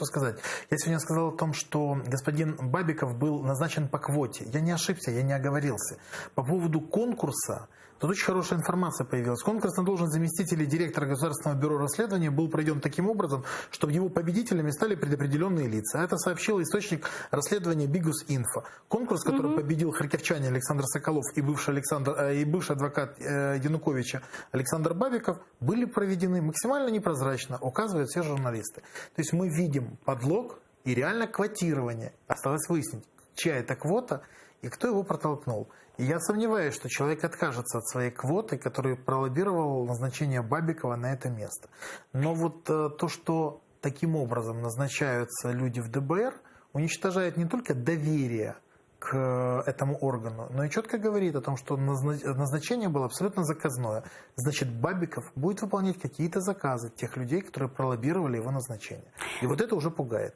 что сказать. Я сегодня сказал о том, что господин Бабиков был назначен по квоте. Я не ошибся, я не оговорился. По поводу конкурса, тут очень хорошая информация появилась. Конкурс на должность заместителя директора Государственного бюро расследования был проведен таким образом, чтобы его победителями стали предопределенные лица. Это сообщил источник расследования Бигус-Инфо. Конкурс, который победил харьковчанин Александр Соколов и бывший адвокат Януковича Александр Бабиков, были проведены максимально непрозрачно, указывают все журналисты. То есть мы видим подлог и реально квотирование. Осталось выяснить, чья это квота и кто его протолкнул. И я сомневаюсь, что человек откажется от своей квоты, который пролоббировал назначение Бабикова на это место. Но вот то, что таким образом назначаются люди в ДБР, уничтожает не только доверие к этому органу, но и четко говорит о том, что назначение было абсолютно заказное. Значит, Бабиков будет выполнять какие-то заказы тех людей, которые пролоббировали его назначение. И вот это уже пугает.